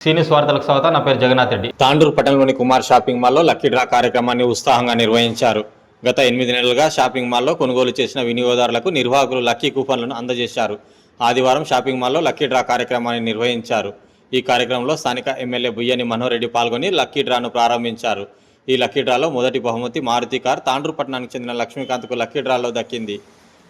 సీనియస్ వార్తలకు స్వాగతం. నా పేరు జగన్నాథ్ రెడ్డి. తాండూరు పట్టణంలోని కుమార్ షాపింగ్ మాల్లో లక్కీ డ్రా కార్యక్రమాన్ని ఉత్సాహంగా నిర్వహించారు. గత 8 నెలలుగా షాపింగ్ మాల్లో కొనుగోలు చేసిన వినియోగదారులకు నిర్వాహకులు లక్కీ కూపన్లను అందజేశారు. ఆదివారం షాపింగ్ మాల్లో లక్కీ డ్రా కార్యక్రమాన్ని నిర్వహించారు. ఈ కార్యక్రమంలో స్థానిక ఎమ్మెల్యే బుయ్యని మనోహర్ రెడ్డి పాల్గొని లక్కీ డ్రాను ప్రారంభించారు. ఈ లక్కీ డ్రాలో మొదటి బహుమతి మారుతి కార్ తాండూరు పట్టణానికి చెందిన లక్ష్మీకాంత్కు లక్కీ డ్రాలో దక్కింది.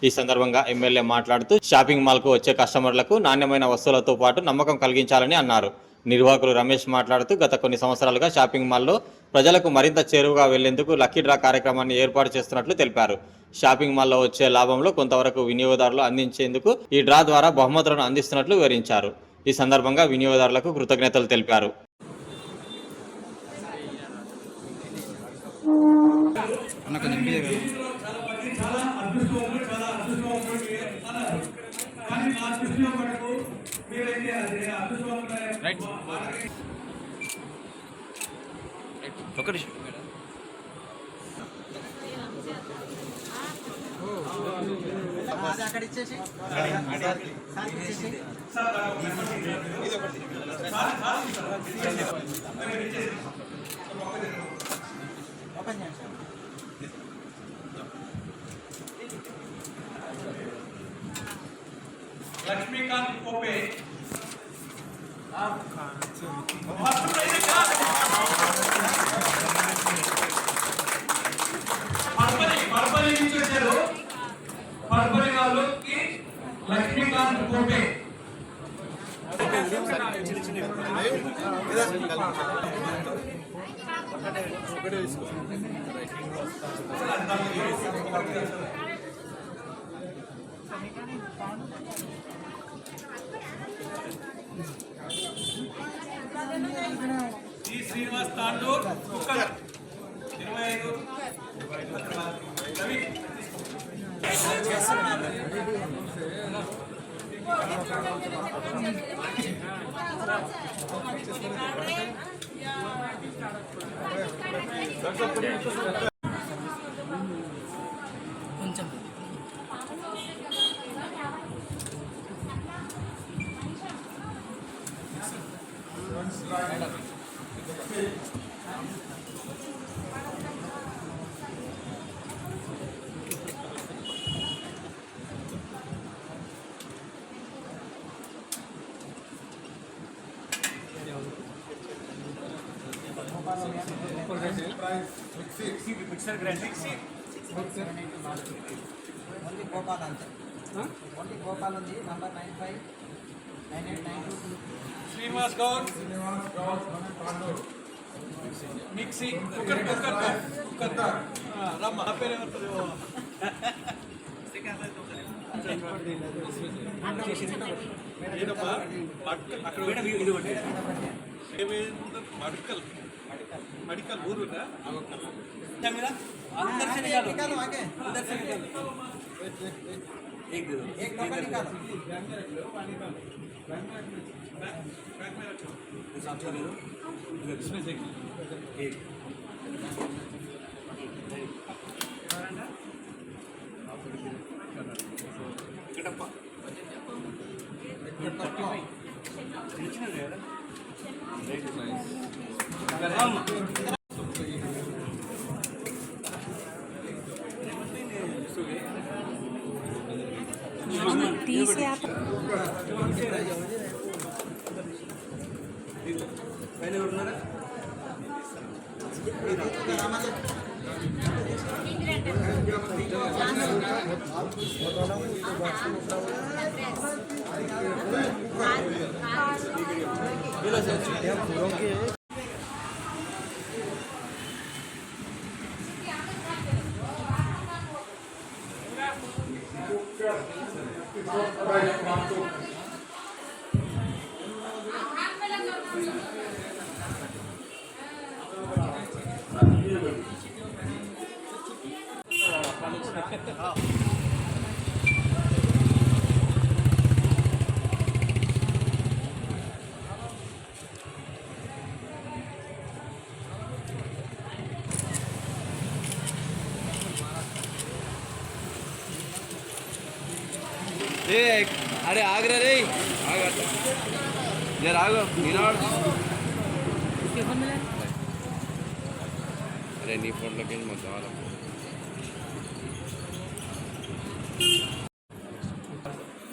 ఈ సందర్భంగా ఎమ్మెల్యే మాట్లాడుతూ షాపింగ్ మాల్కు వచ్చే కస్టమర్లకు నాణ్యమైన వస్తువులతో పాటు నమ్మకం కలిగించాలని అన్నారు. నిర్వాహకులు రమేష్ మాట్లాడుతూ గత కొన్ని సంవత్సరాలుగా షాపింగ్ మాల్లో ప్రజలకు మరింత చేరువగా వెళ్లేందుకు లక్కీ డ్రా కార్యక్రమాన్ని ఏర్పాటు చేస్తున్నట్లు తెలిపారు. షాపింగ్ మాల్లో వచ్చే లాభంలో కొంతవరకు వినియోగదారులు అందించేందుకు ఈ డ్రా ద్వారా బహుమతులను అందిస్తున్నట్లు వివరించారు. ఈ సందర్భంగా వినియోగదారులకు కృతజ్ఞతలు తెలిపారు. అక్కడ ఇచ్చేసి ఓపెన్ చేయండి. లక్ష్మీకాంత్ కోపే పర్పలి నుంచి వచ్చారు. పర్పలి వాళ్ళకి లక్ష్మీకాంత్ కోపే శ్రీనివాస్ తాండూర్ 25 రవి కొంచెం ఓన్లీ గోపాల్ అంతే. ఓన్లీ గోపాల్ ఉంది. Number 959892. Srinivas Goud mixie cooker రమ్మ ఆ పేరు ఏమంటారు? అక్కడ मेडिकल ऊर अंदर से निकालो आगे अंदर से निकालो एक दे दो एक नंबर निकालो बैग में रखो हिसाब से ले लो इसमें से एक इकटप्पा तीसरे आप पहले उड़ना अरे आगरा रे आगा जरा आगो निराड़ अरे नी फोन लगे मत आला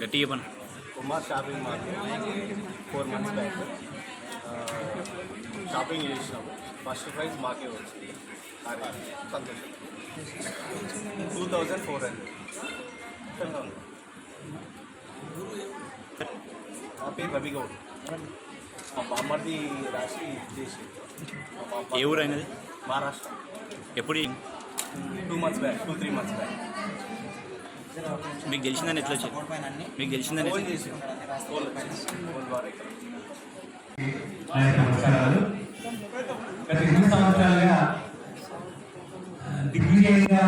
गट्टी बन Kumar shopping mall 4 months back shopping చేసినాము. ఫస్ట్ ప్రైజ్ మాకే వచ్చింది. అరే సంతోషం. 2400 నా పేరు రవి గౌడ్. మా బామ్మర్ది రాసి చేసి ఏ ఊరు అయినది? మహారాష్ట్ర. ఎప్పుడు 2 months బ్యాక్ 2-3 months బ్యాక్ మీకు తెలిసిందని ఎట్లా వచ్చి మీకు తెలిసిందని ఫోన్ చేసి ఫోన్ ద్వారా ఇక్కడ నమస్కారాలు. గత 2 సంవత్సరాలుగా దిగ్విజయంగా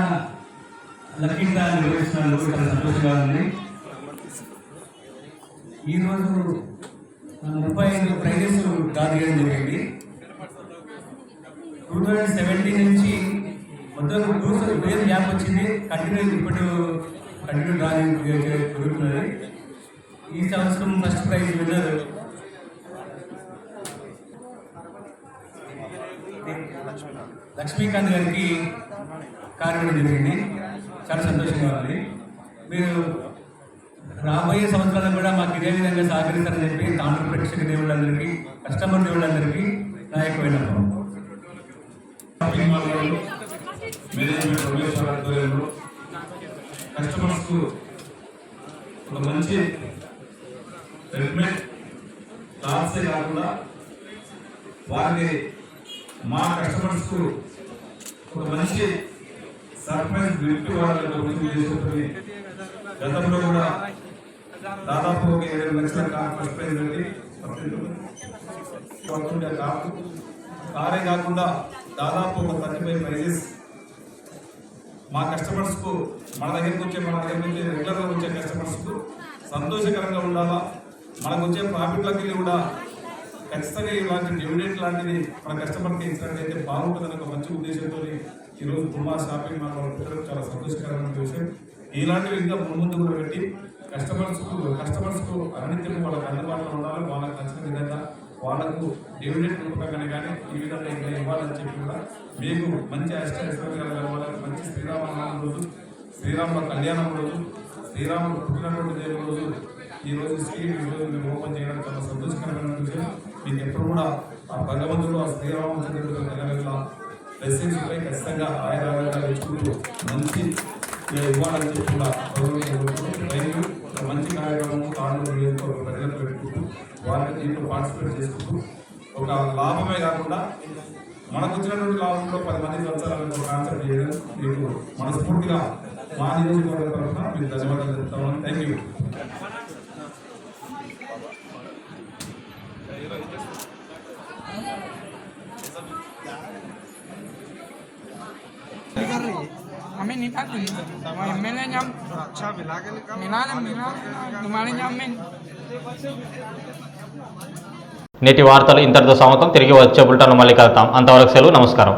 లక్కీ డ్రా నిర్వహిస్తున్నందుకు చాలా సంతోషంగా ఉంది. ఈరోజు 35 ప్రైజెస్ డ్రా చేయడం జరిగింది. 2017 నుంచి మొత్తం 2 years గ్యాప్ వచ్చింది. కంటిన్యూ డ్రా జరుగుతున్నది. ఈ సంవత్సరం ఫస్ట్ ప్రైజ్ విన్నర్ లక్ష్మీకాంత్ గారికి కార్యక్రమం జరిగింది. చాలా సంతోషంగా ఉంది. మీరు రాబోయే సంవత్సరాల్లో కూడా మాకు ఇదే విధంగా సహకరిస్తారని చెప్పి తాండ్ర ప్రేక్షక దేవుళ్ళందరికీ, కస్టమర్ దేవుళ్ళందరికీ నా యొక్క విన్నపం. మేనేజ్మెంట్ ప్రొడ్యూసర్ ఆధ్వర్యంలో కస్టమర్స్కు ఒక మంచి రెడ్మేడ్ క్లాత్సే కాకుండా వారిని మా కస్టమర్స్కు ఒక మంచి సర్ప్రైజ్ గిఫ్ట్ వాళ్ళని ఉద్దేశించుకొని గతంలో కూడా దాదాపు ఒక 7 లక్షల ఫస్ట్ ప్రైజ్ పెట్టి కారే కాకుండా దాదాపు ఒక 35 ప్రైజెస్ మా కస్టమర్స్కు మన దగ్గర నుంచి రెగ్యులర్గా వచ్చే కస్టమర్స్కు సంతోషకరంగా ఉండాలా. మనకు వచ్చే ప్రాఫిట్లకి కూడా ఖచ్చితంగా ఇలాంటి డివిడెంట్ లాంటిది మన కస్టమర్కి ఇచ్చినట్లయితే బాగుంటుందని ఒక మంచి ఉద్దేశంతో ఈరోజు కుమార్ షాపింగ్ మాల్ పెట్టడం చాలా సంతోషకరమైన విషయం. ఇలాంటివి ఇంకా ముందు కూడా పెట్టి కస్టమర్స్కు అన్నింటినీ వాళ్ళకి అందుబాటులో ఉండాలి. వాళ్ళకి నచ్చిన విధంగా వాళ్ళకు డివిడెంట్ రూపకంగానే కానీ ఈ విధంగా ఇంకా ఇవ్వాలని చెప్పి కూడా మీకు మంచి ఐశ్వర్యాలు వాళ్ళకి మంచి శ్రీరామనవమి రోజు, శ్రీరాముల కళ్యాణం రోజు, శ్రీరాముడు పుట్టినటువంటి దేవుడు రోజు ఈరోజు ఈరోజు మేము ఓపెన్ చేయడం చాలా సంతోషకరమైన విషయం. మీకు ఎప్పుడు కూడా ఆ భగవంతుడు ఆ శ్రీరామచంద్రుడు నెలవేళ బ్లెస్సింగ్స్ పై ఖచ్చితంగా ఆయురాలుగా ఇచ్చుకుంటూ మంచి ఇవ్వాలని చెప్పి కూడా రైతు మంచి కార్యక్రమం తాండూరు ప్రజలకు పెట్టుకుంటూ వారిని దీంట్లో పార్టిసిపేట్ చేసుకుంటూ ఒక లాభమే కాకుండా మనకు వచ్చినటువంటి లాభంలో 10 మందికి వచ్చాలని ఒక కాన్సెప్ట్ చేయడం మీకు మనస్ఫూర్తిగా మా నియోజకవర్గ తరఫున మీకు ధన్యవాదాలు చెప్తామని. Thank you. Amin ni tak ni. Mana nyam? Mina mana nyam men. నేటి వార్తలు ఇంతటితో సమాప్తం. తిరిగి వచ్చే బులెటిన్లో మళ్ళీ కలుద్దాం. అంతవరకు సెలవు. నమస్కారం.